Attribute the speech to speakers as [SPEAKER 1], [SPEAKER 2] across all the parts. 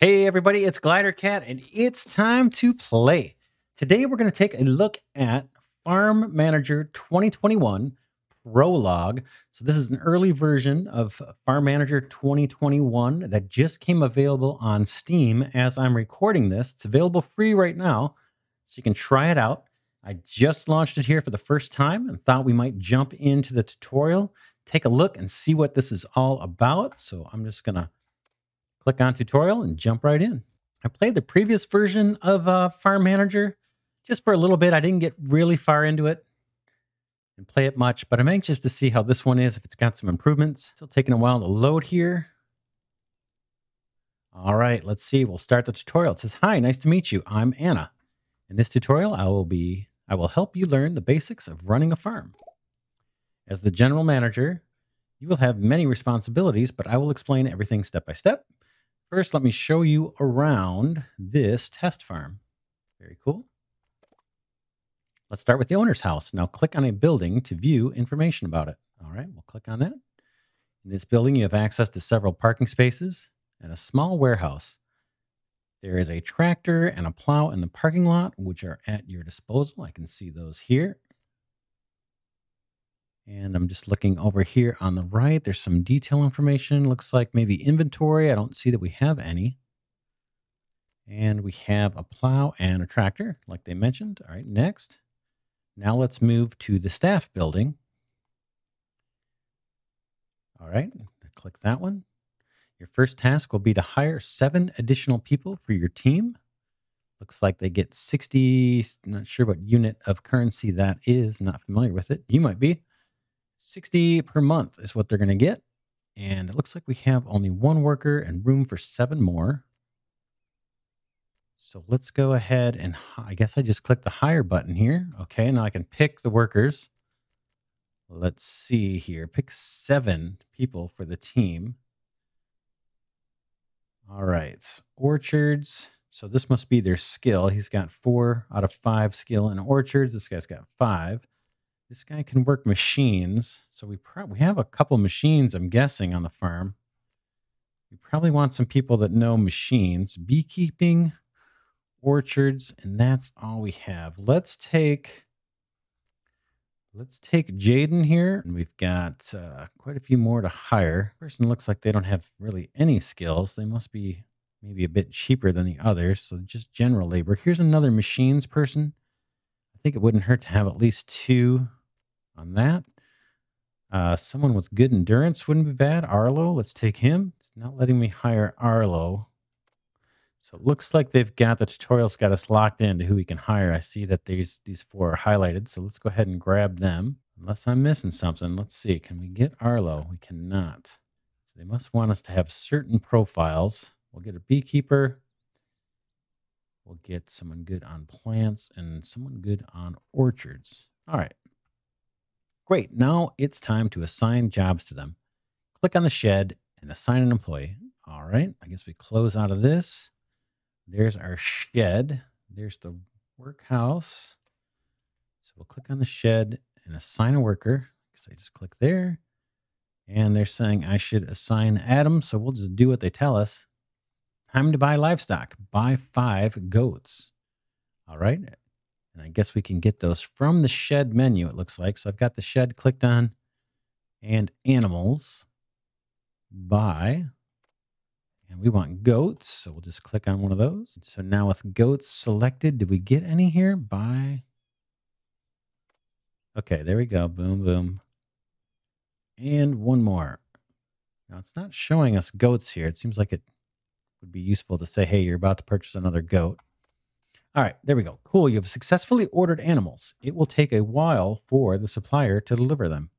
[SPEAKER 1] Hey everybody, it's Glidercat and it's time to play. Today we're going to take a look at Farm Manager 2021 Prologue. So this is an early version of Farm Manager 2021 that just came available on Steam as I'm recording this. It's available free right now, so you can try it out. I just launched it here for the first time and thought we might jump into the tutorial, take a look and see what this is all about. So I'm just going to click on tutorial and jump right in. I played the previous version of Farm Manager just for a little bit. I didn't get really far into it and play it much, but I'm anxious to see how this one is, if it's got some improvements. Still taking a while to load here. All right, let's see. We'll start the tutorial. It says, "Hi, nice to meet you. I'm Anna. In this tutorial, I will help you learn the basics of running a farm. As the general manager, you will have many responsibilities, but I will explain everything step by step. First, let me show you around this test farm." Very cool. Let's start with the owner's house. Now click on a building to view information about it. All right, we'll click on that. In this building, you have access to several parking spaces and a small warehouse. There is a tractor and a plow in the parking lot, which are at your disposal. I can see those here. And I'm just looking over here on the right. There's some detail information. Looks like maybe inventory. I don't see that we have any. And we have a plow and a tractor, like they mentioned. All right, next. Now let's move to the staff building. All right, click that one. Your first task will be to hire 7 additional people for your team. Looks like they get 60, not sure what unit of currency that is. Not familiar with it. You might be. 60 per month is what they're going to get. And it looks like we have only 1 worker and room for 7 more. So let's go ahead and I guess I just click the hire button here. Okay, now I can pick the workers. Let's see here. Pick 7 people for the team. All right, orchards. So this must be their skill. He's got 4 out of 5 skill in orchards. This guy's got 5. This guy can work machines. So we have a couple machines, I'm guessing, on the farm. We probably want some people that know machines. Beekeeping, orchards, and that's all we have. Let's take Jaden here, and we've got quite a few more to hire. Person looks like they don't have really any skills. They must be maybe a bit cheaper than the others, so just general labor. Here's another machines person. I think it wouldn't hurt to have at least 2 on that. Someone with good endurance wouldn't be bad. Arlo, let's take him. It's not letting me hire Arlo. So it looks like they've got the tutorial's got us locked into who we can hire. I see that these 4 are highlighted. So let's go ahead and grab them. Unless I'm missing something. Let's see. Can we get Arlo? We cannot. So they must want us to have certain profiles. We'll get a beekeeper. We'll get someone good on plants and someone good on orchards. All right. Great. Now it's time to assign jobs to them. Click on the shed and assign an employee. All right. I guess we close out of this. There's our shed. There's the workhouse. So we'll click on the shed and assign a worker. So I just click there. And they're saying I should assign Adam. So we'll just do what they tell us. Time to buy livestock. Buy 5 goats. All right. And I guess we can get those from the shed menu, it looks like. So I've got the shed clicked on and animals. Buy. And we want goats. So we'll just click on one of those. So now with goats selected, did we get any here? Buy. Okay, there we go. Boom, boom. And one more. Now it's not showing us goats here. It seems like it would be useful to say, hey, you're about to purchase another goat. All right, there we go. Cool. You have successfully ordered animals. It will take a while for the supplier to deliver them.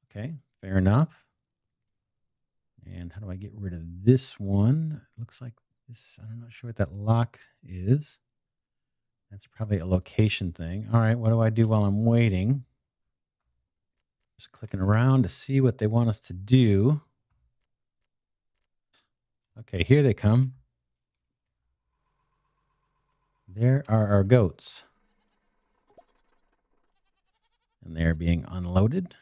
[SPEAKER 1] Okay, fair enough. And how do I get rid of this one? It looks like this. I'm not sure what that lock is. That's probably a location thing. All right, what do I do while I'm waiting? Just clicking around to see what they want us to do. Okay, here they come. There are our goats. And they're being unloaded.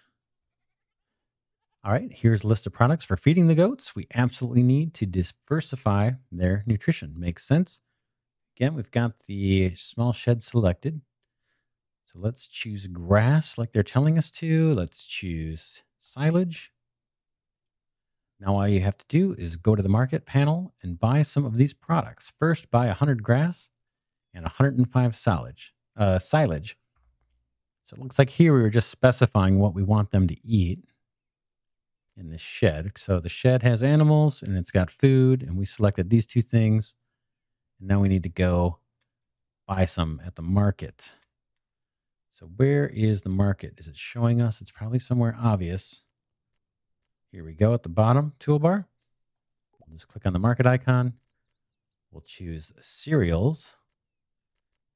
[SPEAKER 1] All right, here's a list of products for feeding the goats. We absolutely need to diversify their nutrition. Makes sense. Again, we've got the small shed selected. So let's choose grass like they're telling us to. Let's choose silage. Now all you have to do is go to the market panel and buy some of these products. First, buy 100 grass and 105 silage. So it looks like here we were just specifying what we want them to eat in this shed. So the shed has animals and it's got food, and we selected these two things. And now we need to go buy some at the market. So where is the market? Is it showing us? It's probably somewhere obvious. Here we go at the bottom toolbar. We'll just click on the market icon. We'll choose cereals.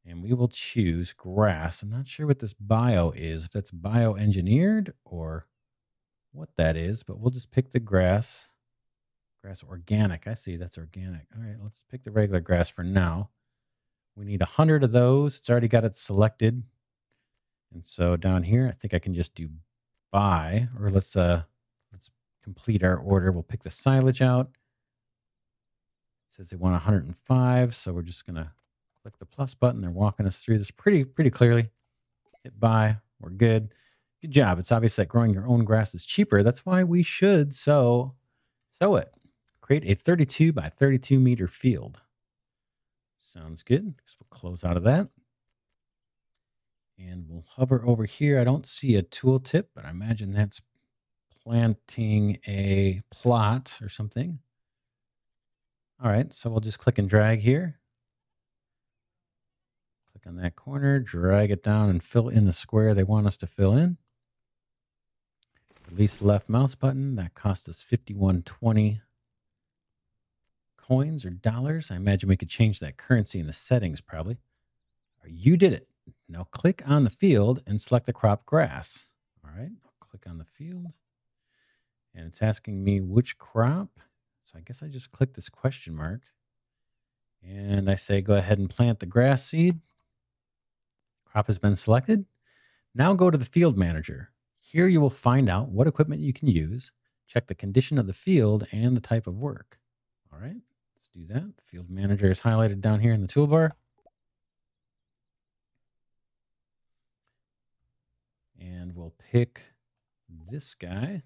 [SPEAKER 1] And we will choose grass. I'm not sure what this bio is, if that's bioengineered or what that is, but we'll just pick the grass. Grass organic. I see that's organic. All right, let's pick the regular grass for now. We need 100 of those. It's already got it selected. And so down here, I think I can just do buy, or let's complete our order. We'll pick the silage out. It says they want 105, so we're just going to click the plus button. They're walking us through this pretty clearly. Hit buy. We're good. Good job. It's obvious that growing your own grass is cheaper. That's why we should sow it. Create a 32 by 32 meter field. Sounds good. So we'll close out of that. And we'll hover over here. I don't see a tooltip, but I imagine that's planting a plot or something. All right, so we'll just click and drag here. Click on that corner, drag it down, and fill in the square they want us to fill in. Release the left mouse button. That cost us 51.20 coins or dollars. I imagine we could change that currency in the settings probably. You did it. Now click on the field and select the crop grass. All right, I'll click on the field. And it's asking me which crop. So I guess I just click this question mark. And I say go ahead and plant the grass seed. Crop has been selected. Now go to the field manager. Here you will find out what equipment you can use, check the condition of the field, and the type of work. All right, let's do that. The field manager is highlighted down here in the toolbar. And we'll pick this guy.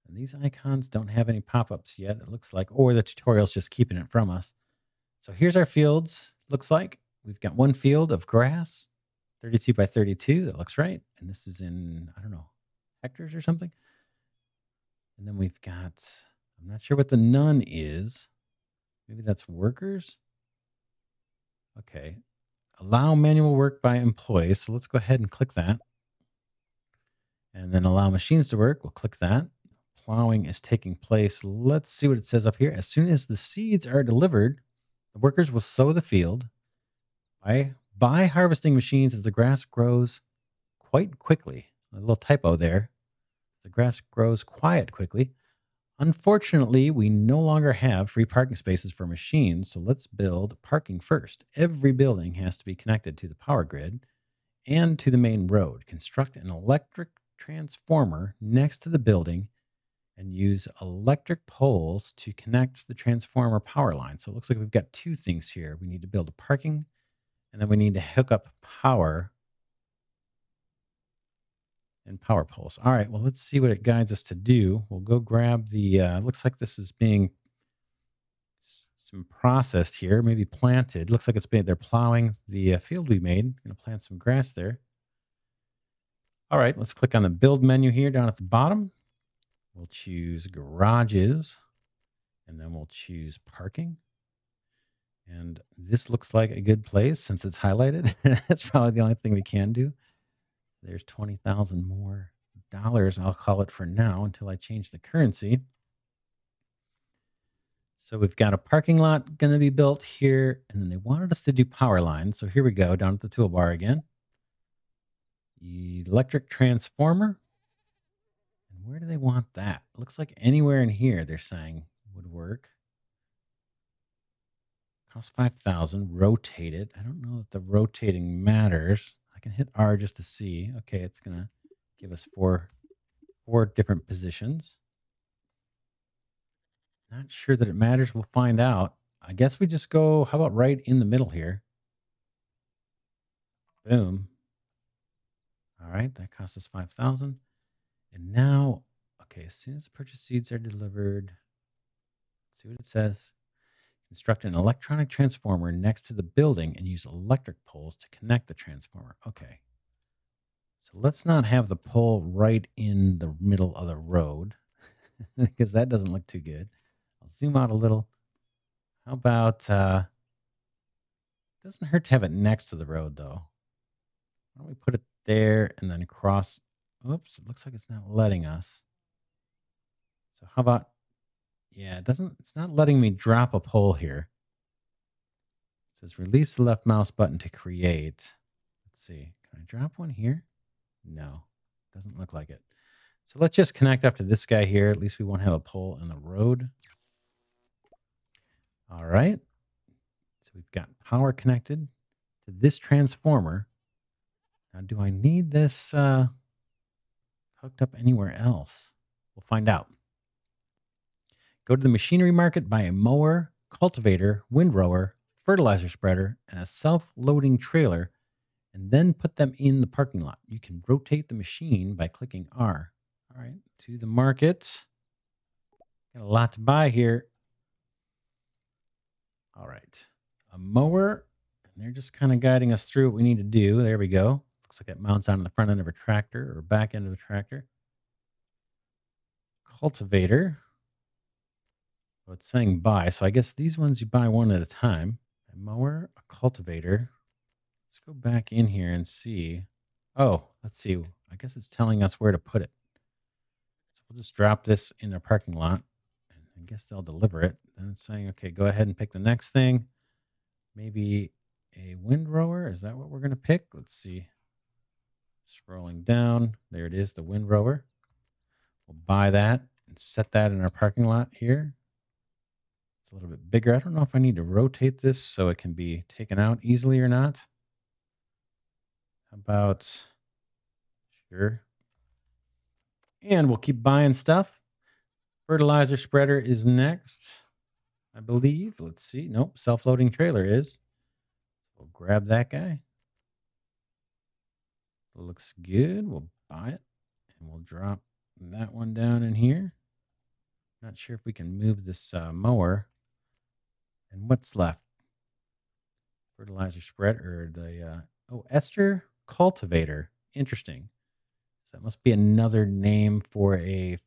[SPEAKER 1] And these icons don't have any pop-ups yet, it looks like, or the tutorial's just keeping it from us. So here's our fields. Looks like we've got one field of grass, 32 by 32. That looks right. And this is in, I don't know, hectares or something. And then we've got, I'm not sure what the none is. Maybe that's workers. Okay. Allow manual work by employees. So let's go ahead and click that. And then allow machines to work. We'll click that. Plowing is taking place. Let's see what it says up here. As soon as the seeds are delivered, the workers will sow the field. By harvesting machines as the grass grows quite quickly. A little typo there. The grass grows quickly. Unfortunately, we no longer have free parking spaces for machines, so let's build parking first. Every building has to be connected to the power grid and to the main road. Construct an electric transformer next to the building and use electric poles to connect the transformer power line. So it looks like we've got two things here. We need to build a parking, and then we need to hook up power and power poles. All right, well, let's see what it guides us to do. We'll go grab the, looks like this is being some processed here, maybe planted. Looks like they're plowing the field we made. Going to plant some grass there. All right, let's click on the build menu here down at the bottom. We'll choose garages, and then we'll choose parking. And this looks like a good place since it's highlighted. That's probably the only thing we can do. There's 20,000 more dollars. I'll call it for now until I change the currency. So we've got a parking lot going to be built here, and then they wanted us to do power lines. So here we go, down at the toolbar again. Electric transformer. And where do they want that? Looks like anywhere in here they're saying would work. Cost 5,000. Rotate it. I don't know that the rotating matters. I can hit R just to see. Okay, it's going to give us four 4 different positions. Not sure that it matters. We'll find out. I guess we just go, how about right in the middle here? Boom. All right, that cost us 5,000. And now, okay, as soon as purchase seeds are delivered, let's see what it says. Construct an electronic transformer next to the building and use electric poles to connect the transformer. Okay. So let's not have the pole right in the middle of the road because that doesn't look too good. I'll zoom out a little. How about, doesn't hurt to have it next to the road though. Why don't we put it there and then cross? Oops, it looks like it's not letting us. So how about, yeah, it's not letting me drop a pole here. It says release the left mouse button to create. Let's see. Can I drop one here? No, doesn't look like it. So let's just connect up to this guy here. At least we won't have a pole in the road. All right. So we've got power connected to this transformer. Now, do I need this hooked up anywhere else? We'll find out. Go to the machinery market, buy a mower, cultivator, windrower, fertilizer spreader, and a self-loading trailer, and then put them in the parking lot. You can rotate the machine by clicking R. All right, to the market. Got a lot to buy here. All right, a mower, and they're just kind of guiding us through what we need to do. There we go. Looks like it mounts on the front end of a tractor or back end of a tractor. Cultivator. Well, it's saying buy, so I guess these ones you buy one at a time. A mower, a cultivator. Let's go back in here and see. Oh, let's see. I guess it's telling us where to put it. So we'll just drop this in our parking lot. And I guess they'll deliver it. Then it's saying, okay, go ahead and pick the next thing. Maybe a windrower. Is that what we're going to pick? Let's see. Scrolling down. There it is, the windrower. We'll buy that and set that in our parking lot here. It's a little bit bigger. I don't know if I need to rotate this so it can be taken out easily or not. How about, sure. And we'll keep buying stuff. Fertilizer spreader is next, I believe. Let's see. Nope, self-loading trailer is. We'll grab that guy. Looks good. We'll buy it. And we'll drop that one down in here. Not sure if we can move this mower. And what's left? Fertilizer spread or the ester cultivator. Interesting. So that must be another name for a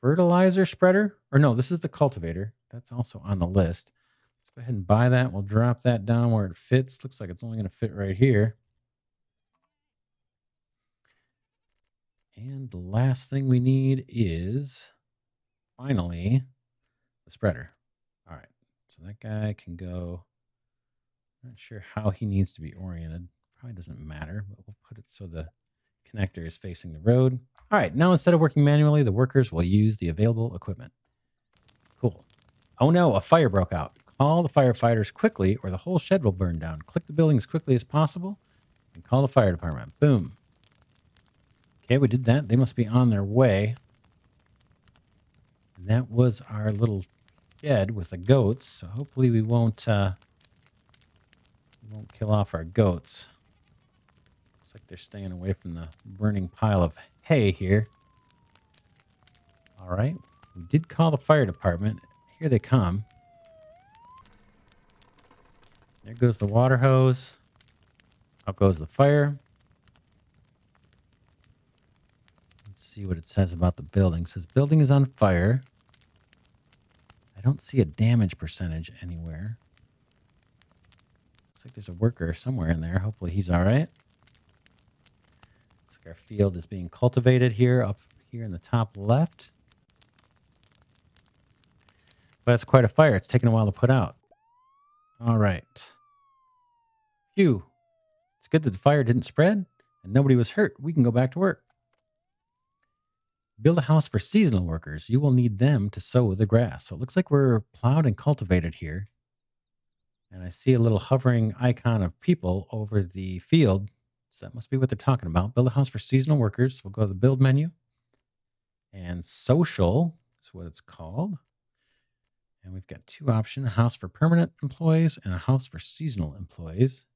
[SPEAKER 1] fertilizer spreader. Or no, this is the cultivator. That's also on the list. Let's go ahead and buy that. We'll drop that down where it fits. Looks like it's only going to fit right here. And the last thing we need is finally the spreader. All right. So that guy can go. Not sure how he needs to be oriented. Probably doesn't matter, but we'll put it so the connector is facing the road. All right. Now, instead of working manually, the workers will use the available equipment. Cool. Oh no, a fire broke out. Call the firefighters quickly or the whole shed will burn down. Click the building as quickly as possible and call the fire department. Boom. Okay, we did that. They must be on their way. And that was our little shed with the goats. So hopefully we won't kill off our goats. Looks like they're staying away from the burning pile of hay here. All right. We did call the fire department. Here they come. There goes the water hose. Out goes the fire. Let's see what it says about the building. It says building is on fire. I don't see a damage percentage anywhere. Looks like there's a worker somewhere in there. Hopefully he's all right. Looks like our field is being cultivated here, up here in the top left. But it's quite a fire. It's taken a while to put out. All right. Phew. It's good that the fire didn't spread and nobody was hurt. We can go back to work. Build a house for seasonal workers. You will need them to sow the grass. So it looks like we're plowed and cultivated here. And I see a little hovering icon of people over the field. So that must be what they're talking about. Build a house for seasonal workers. We'll go to the build menu. And social is what it's called. And we've got two options, a house for permanent employees and a house for seasonal employees.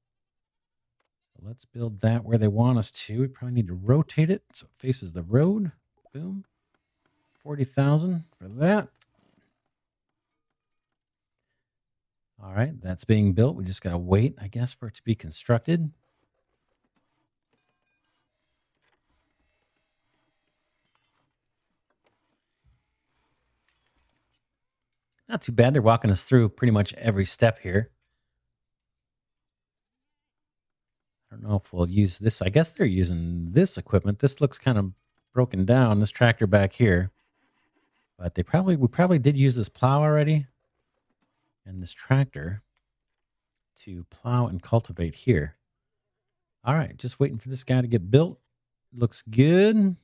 [SPEAKER 1] So let's build that where they want us to. We probably need to rotate it so it faces the road. Boom. 40,000 for that. All right, that's being built. We just got to wait, I guess, for it to be constructed. Not too bad. They're walking us through pretty much every step here. I don't know if we'll use this. I guess they're using this equipment. This looks kind of broken down, this tractor back here. But we probably did use this plow already and this tractor to plow and cultivate here. All right, just waiting for this guy to get built. Looks good.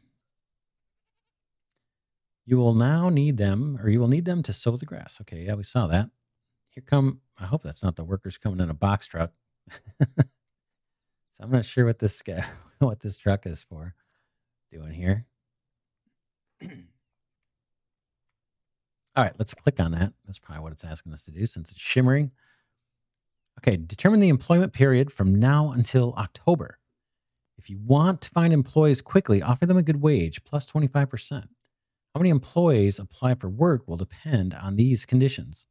[SPEAKER 1] You will now need them, or you will need them to sow the grass. Okay, yeah, we saw that. Here come, I hope that's not the workers coming in a box truck. So I'm not sure what this guy, what this truck is for doing here. All right, let's click on that. That's probably what it's asking us to do since it's shimmering. Okay, determine the employment period from now until October. If you want to find employees quickly, offer them a good wage, plus 25%. How many employees apply for work will depend on these conditions.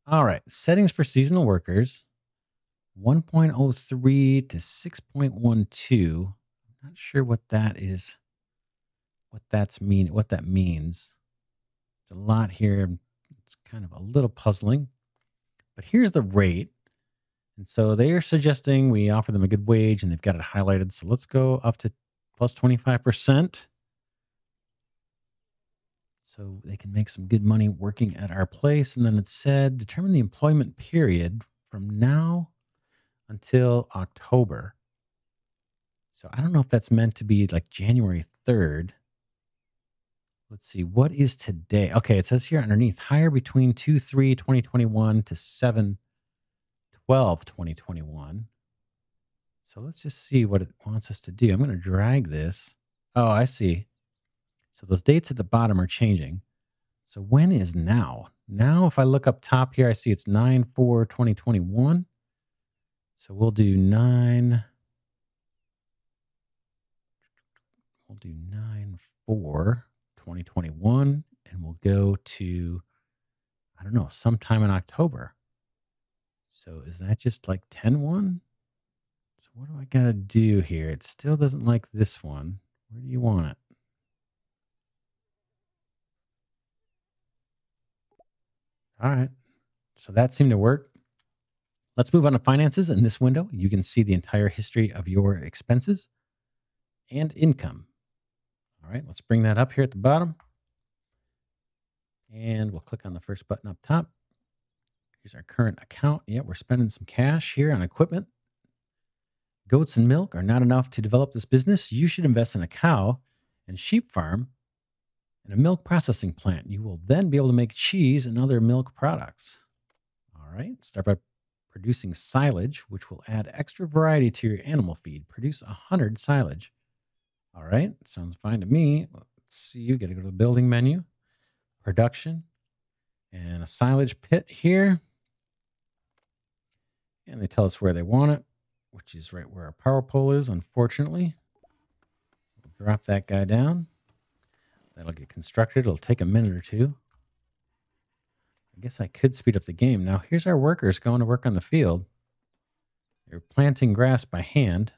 [SPEAKER 1] All right, settings for seasonal workers, 1.03 to 6.12. I'm not sure what that is, what that means. It's a lot here. It's kind of a little puzzling. But here's the rate. And so they are suggesting we offer them a good wage, and they've got it highlighted. So let's go up to plus 25%. So they can make some good money working at our place. And then it said, determine the employment period from now until October. So I don't know if that's meant to be like January 3rd. Let's see, what is today? Okay, it says here underneath, hire between 2/3/2021 to 7/12/2021. So let's just see what it wants us to do. I'm going to drag this. Oh, I see. So those dates at the bottom are changing. So when is now? Now, if I look up top here, I see it's 9/4/2021. So we'll do 9/4/2021, and we'll go to, I don't know, sometime in October. So is that just like 10/1? So what do I got to do here? It still doesn't like this one. Where do you want it? All right. So that seemed to work. Let's move on to finances. In this window, you can see the entire history of your expenses and income. All right, let's bring that up here at the bottom. And we'll click on the first button up top. Here's our current account. Yeah, we're spending some cash here on equipment. Goats and milk are not enough to develop this business. You should invest in a cow and sheep farm and a milk processing plant. You will then be able to make cheese and other milk products. All right, start by producing silage, which will add extra variety to your animal feed. Produce 100 silage. All right, sounds fine to me. Let's see, you got to go to the building menu, production, and a silage pit here. And they tell us where they want it, which is right where our power pole is, unfortunately. We'll drop that guy down. That'll get constructed. It'll take a minute or two. I guess I could speed up the game. Now, here's our workers going to work on the field. They're planting grass by hand.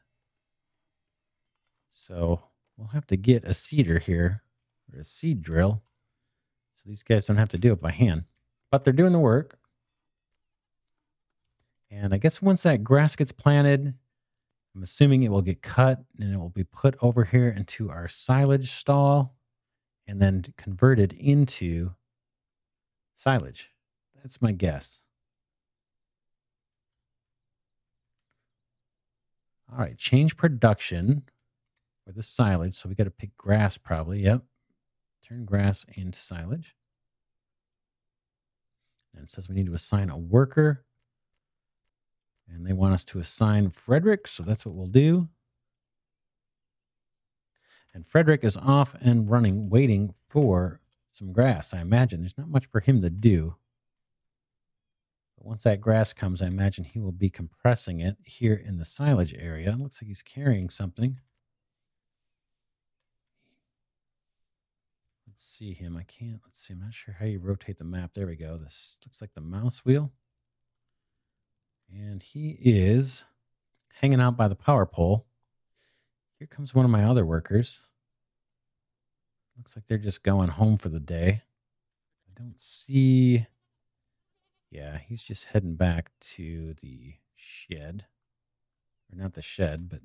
[SPEAKER 1] So we'll have to get a seeder here, or a seed drill, so these guys don't have to do it by hand. But they're doing the work. And I guess once that grass gets planted, I'm assuming it will get cut and it will be put over here into our silage stall and then converted into silage. That's my guess. All right, change production for the silage. So we got to pick grass probably. Yep. Turn grass into silage. And it says we need to assign a worker. And they want us to assign Frederick, so that's what we'll do. And Frederick is off and running, waiting for some grass, I imagine. There's not much for him to do. But once that grass comes, I imagine he will be compressing it here in the silage area. It looks like he's carrying something. Let's see him. I can't. Let's see. I'm not sure how you rotate the map. There we go. This looks like the mouse wheel. And he is hanging out by the power pole. Here comes one of my other workers. Looks like they're just going home for the day. I don't see. Yeah, he's just heading back to the shed. Or not the shed, but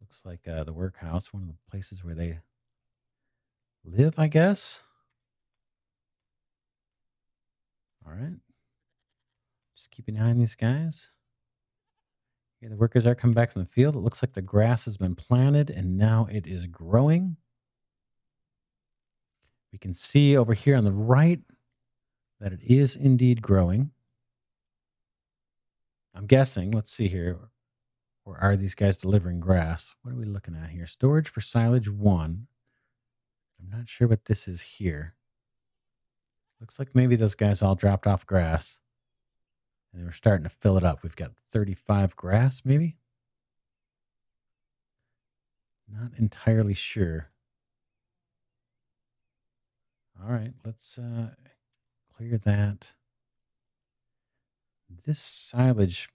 [SPEAKER 1] looks like the workhouse, one of the places where they live, I guess. All right. Just keep an eye on these guys. Okay, the workers are coming back from the field. It looks like the grass has been planted and now it is growing. We can see over here on the right that it is indeed growing. I'm guessing, let's see here, or are these guys delivering grass? What are we looking at here? Storage for silage 1. I'm not sure what this is here. Looks like maybe those guys all dropped off grass and they were starting to fill it up. We've got 35 grass, maybe? Not entirely sure. All right, let's clear that. This silage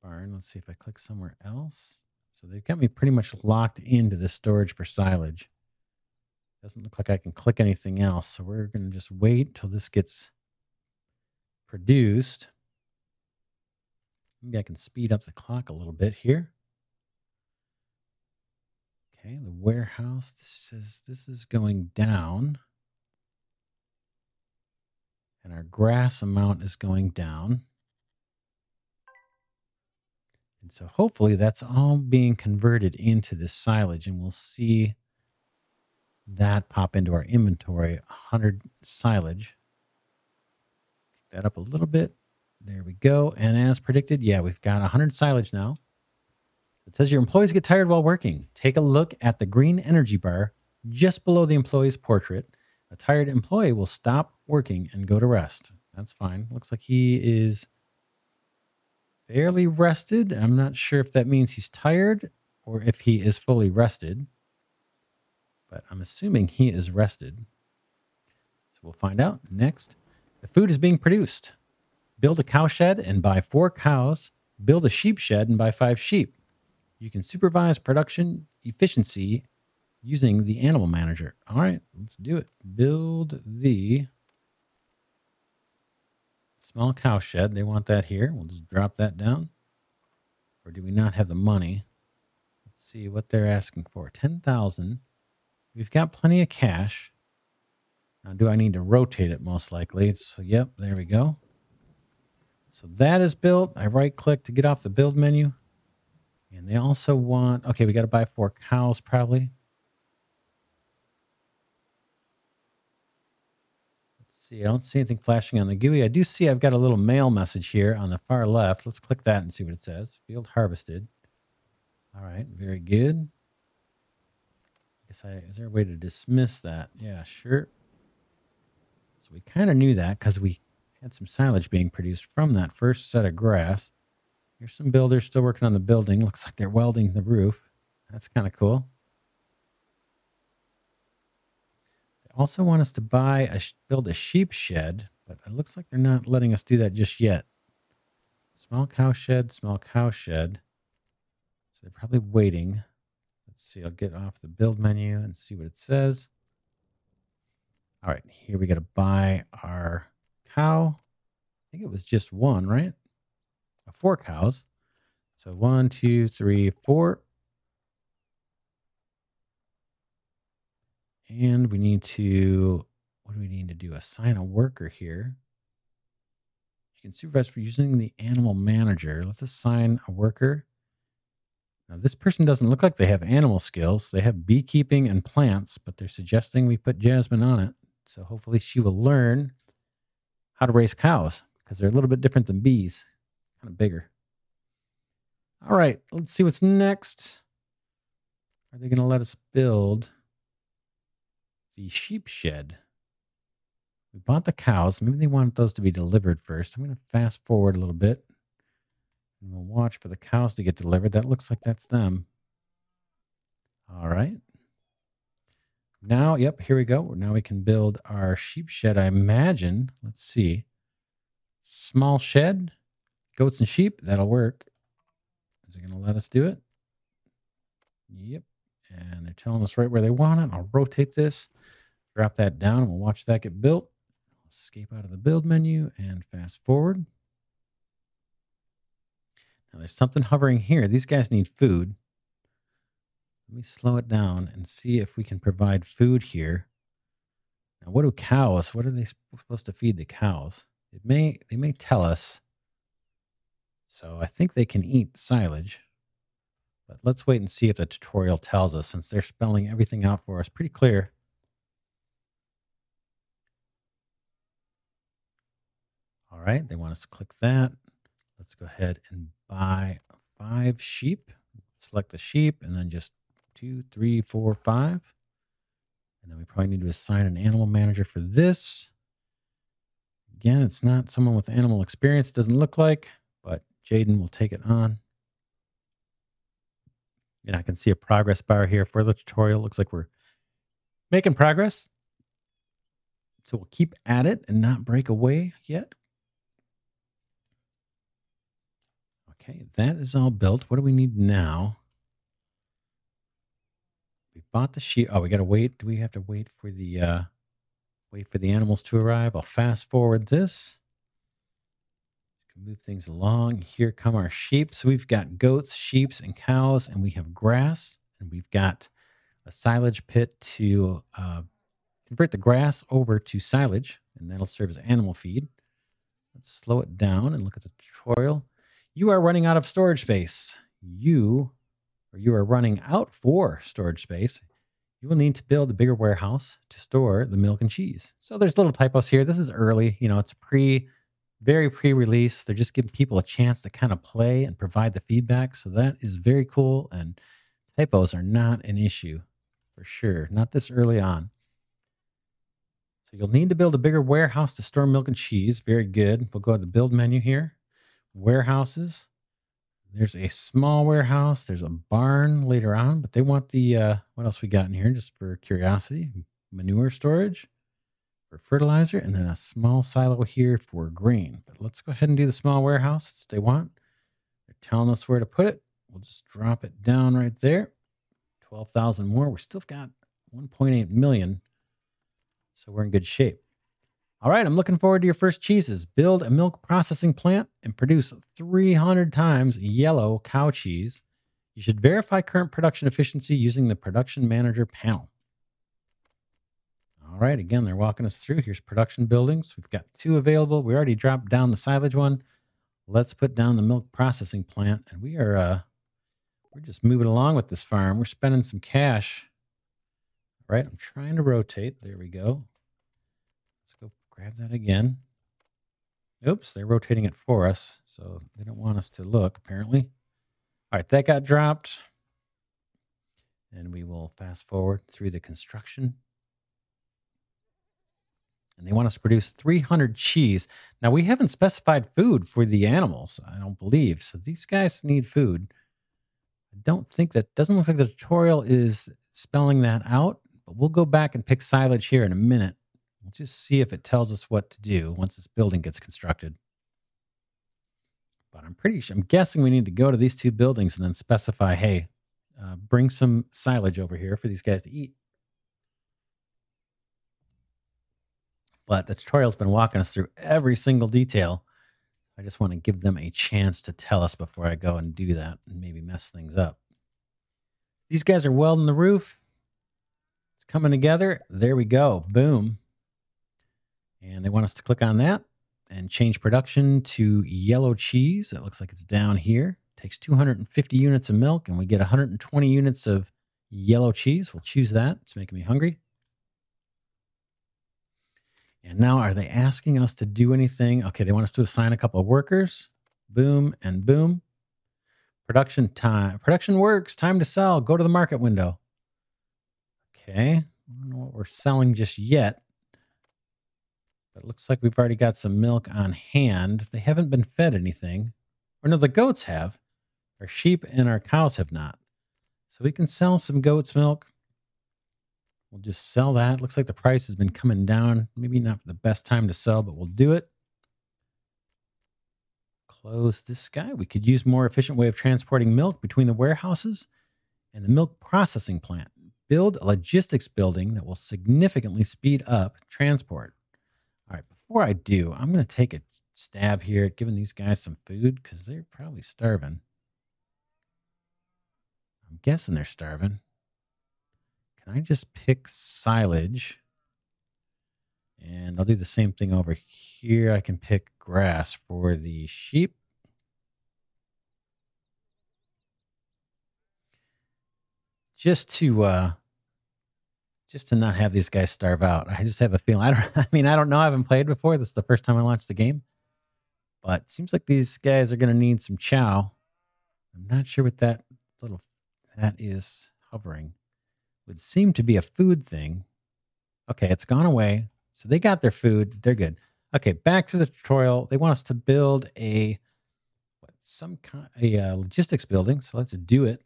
[SPEAKER 1] barn, let's see if I click somewhere else. So they've got me pretty much locked into this storage for silage. Doesn't look like I can click anything else. So we're going to just wait till this gets produced. Maybe I can speed up the clock a little bit here. Okay, the warehouse, this says this is going down. And our grass amount is going down. And so hopefully that's all being converted into this silage, and we'll see that pop into our inventory. 100 silage. Pick that up a little bit. There we go. And as predicted, yeah, we've got 100 silage now. It says your employees get tired while working. Take a look at the green energy bar just below the employee's portrait. A tired employee will stop working and go to rest. That's fine. Looks like he is fairly rested. I'm not sure if that means he's tired or if he is fully rested, but I'm assuming he is rested. So we'll find out next. The food is being produced. Build a cow shed and buy 4 cows. Build a sheep shed and buy 5 sheep. You can supervise production efficiency using the animal manager. All right, let's do it. Build the small cow shed. They want that here. We'll just drop that down. Or do we not have the money? Let's see what they're asking for. 10,000. We've got plenty of cash. Now, do I need to rotate it? Most likely. So, yep, there we go. So that is built. I right-click to get off the build menu. And they also want... Okay, we got to buy 4 cows probably. See, I don't see anything flashing on the GUI. I do see I've got a little mail message here on the far left. Let's click that and see what it says. Field harvested. All right, very good. Is there a way to dismiss that? Yeah, sure. So we kind of knew that because we had some silage being produced from that first set of grass. Here's some builders still working on the building. Looks like they're welding the roof. That's kind of cool. Also want us to build a sheep shed, but it looks like they're not letting us do that just yet. Small cow shed, small cow shed. So they're probably waiting. Let's see. I'll get off the build menu and see what it says. All right, here we got to buy our cow. I think it was just one, right? 4 cows. So 1, 2, 3, 4. And we need to, what do we need to do? Assign a worker here. You can supervise for using the animal manager. Let's assign a worker. Now, this person doesn't look like they have animal skills. They have beekeeping and plants, but they're suggesting we put Jasmine on it. So hopefully she will learn how to raise cows because they're a little bit different than bees, kind of bigger. All right, let's see what's next. Are they going to let us build? the sheep shed. We bought the cows. Maybe they want those to be delivered first. I'm going to fast forward a little bit. And we'll watch for the cows to get delivered. That looks like that's them. All right. Now, yep, here we go. Now we can build our sheep shed, I imagine. Let's see. Small shed, goats and sheep. That'll work. Is it going to let us do it? Yep. And they're telling us right where they want it. I'll rotate this, drop that down, and we'll watch that get built. Escape out of the build menu and fast forward. Now there's something hovering here. These guys need food. Let me slow it down and see if we can provide food here. Now, what are they supposed to feed the cows? They may tell us. So I think they can eat silage. But let's wait and see if the tutorial tells us, since they're spelling everything out for us pretty clear. All right, they want us to click that. Let's go ahead and buy 5 sheep. Select the sheep and then just 2, 3, 4, 5. And then we probably need to assign an animal manager for this. Again, it's not someone with animal experience, doesn't look like, but Jaden will take it on. And I can see a progress bar here for the tutorial. Looks like we're making progress. So we'll keep at it and not break away yet. Okay, that is all built. What do we need now? We bought the sheep. Oh, we got to wait. Do we have to wait for the animals to arrive? I'll fast forward this. Move things along. Here come our sheep. So we've got goats, sheep, and cows, and we have grass, and we've got a silage pit to convert the grass over to silage, and that'll serve as animal feed. Let's slow it down and look at the tutorial. You are running out of storage space. You are running out for storage space. You will need to build a bigger warehouse to store the milk and cheese. So there's little typos here. This is early. It's very pre-release. They're just giving people a chance to kind of play and provide the feedback. So that is very cool. And typos are not an issue for sure. Not this early on. So you'll need to build a bigger warehouse to store milk and cheese. Very good. We'll go to the build menu here. Warehouses. There's a small warehouse. There's a barn later on, but they want the, what else we got in here just for curiosity? Manure storage for fertilizer, and then a small silo here for grain. But let's go ahead and do the small warehouse. That's what they want. They're telling us where to put it. We'll just drop it down right there. 12,000 more. We're still got 1.8 million. So we're in good shape. All right, I'm looking forward to your first cheeses. Build a milk processing plant and produce 300 times yellow cow cheese. You should verify current production efficiency using the production manager panel. All right, again, they're walking us through. Here's production buildings. We've got 2 available. We already dropped down the silage one. Let's put down the milk processing plant. And we're just moving along with this farm. We're spending some cash. All right, I'm trying to rotate. There we go. Let's go grab that again. Oops, they're rotating it for us. So they don't want us to look, apparently. All right, that got dropped. And we will fast forward through the construction. And they want us to produce 300 cheese. Now, we haven't specified food for the animals, I don't believe. So these guys need food. I don't think doesn't look like the tutorial is spelling that out, but we'll go back and pick silage here in a minute. We'll just see if it tells us what to do once this building gets constructed. But I'm guessing we need to go to these 2 buildings and then specify, hey, bring some silage over here for these guys to eat. But the tutorial's been walking us through every single detail. I just want to give them a chance to tell us before I go and do that and maybe mess things up. These guys are welding the roof. It's coming together. There we go. Boom. And they want us to click on that and change production to yellow cheese. It looks like it's down here. Takes 250 units of milk, and we get 120 units of yellow cheese. We'll choose that. It's making me hungry. And now, are they asking us to do anything? Okay, they want us to assign a couple of workers. Boom and boom. Production time. Production works. Time to sell. Go to the market window. Okay, I don't know what we're selling just yet. But it looks like we've already got some milk on hand. They haven't been fed anything. Or no, the goats have. Our sheep and our cows have not. So we can sell some goat's milk. We'll just sell that. Looks like the price has been coming down. Maybe not the best time to sell, but we'll do it. Close this guy. We could use more efficient way of transporting milk between the warehouses and the milk processing plant. Build a logistics building that will significantly speed up transport. All right, before I do, I'm going to take a stab here at giving these guys some food because they're probably starving. I'm guessing they're starving. Can I just pick silage? And I'll do the same thing over here. I can pick grass for the sheep. Just to not have these guys starve out. I just have a feeling. I don't know. I haven't played before. This is the first time I launched the game. But it seems like these guys are going to need some chow. I'm not sure what that is hovering. Would seem to be a food thing. Okay, it's gone away. So they got their food. They're good. Okay, back to the tutorial. They want us to build a logistics building. So let's do it.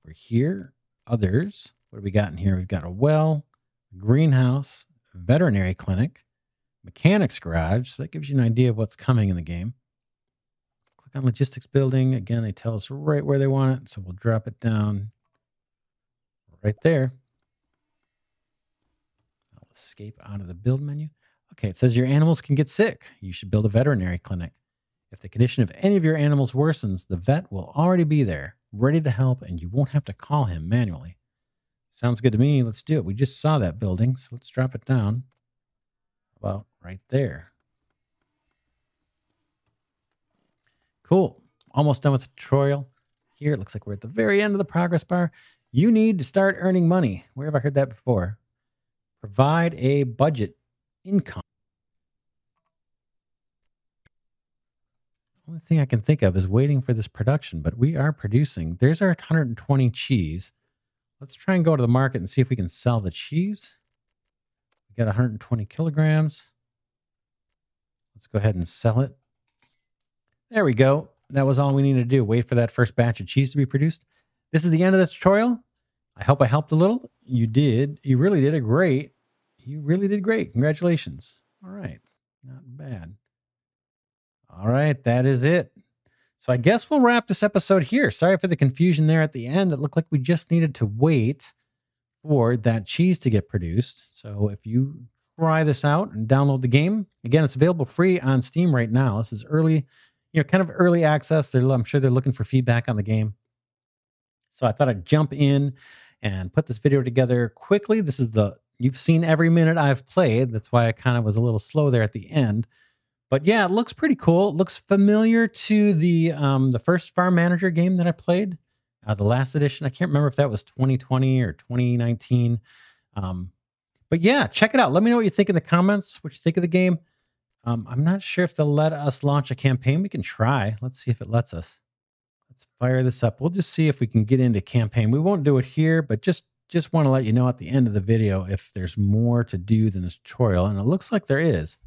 [SPEAKER 1] We're here. Others. What do we got in here? We've got a well, greenhouse, veterinary clinic, mechanics garage. So that gives you an idea of what's coming in the game. Click on logistics building. Again, they tell us right where they want it. So we'll drop it down right there. I'll escape out of the build menu. Okay, it says your animals can get sick. You should build a veterinary clinic. If the condition of any of your animals worsens, the vet will already be there, ready to help, and you won't have to call him manually. Sounds good to me. Let's do it. We just saw that building, so let's drop it down about right there. Cool. Almost done with the tutorial. Here, it looks like we're at the very end of the progress bar. You need to start earning money. Where have I heard that before? Provide a budget income. Only thing I can think of is waiting for this production, but we are producing. There's our 120 cheese. Let's try and go to the market and see if we can sell the cheese. We got 120 kilograms. Let's go ahead and sell it. There we go. That was all we needed to do. Wait for that first batch of cheese to be produced. This is the end of the tutorial. I hope I helped a little. You did. You really did great. You really did great. Congratulations. All right. Not bad. All right. That is it. So I guess we'll wrap this episode here. Sorry for the confusion there at the end. It looked like we just needed to wait for that cheese to get produced. So if you try this out and download the game, again, it's available free on Steam right now. This is early, kind of early access. I'm sure they're looking for feedback on the game. So I thought I'd jump in and put this video together quickly. You've seen every minute I've played. That's why I kind of was a little slow there at the end. But yeah, it looks pretty cool. It looks familiar to the first Farm Manager game that I played, the last edition. I can't remember if that was 2020 or 2019. But yeah, check it out. Let me know what you think in the comments, what you think of the game. I'm not sure if they'll let us launch a campaign. We can try. Let's see if it lets us. Let's fire this up. We'll just see if we can get into campaign. We won't do it here, but just want to let you know at the end of the video if there's more to do than this tutorial. And it looks like there is.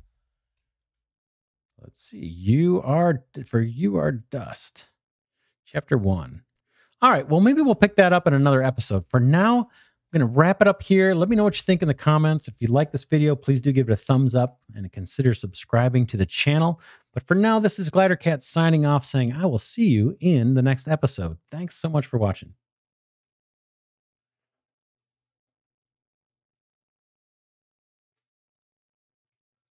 [SPEAKER 1] Let's see. You are dust. Chapter 1. All right. Well, maybe we'll pick that up in another episode. For now, I'm going to wrap it up here. Let me know what you think in the comments. If you like this video, please do give it a thumbs up and consider subscribing to the channel. But for now, this is Glidercat signing off saying I will see you in the next episode. Thanks so much for watching.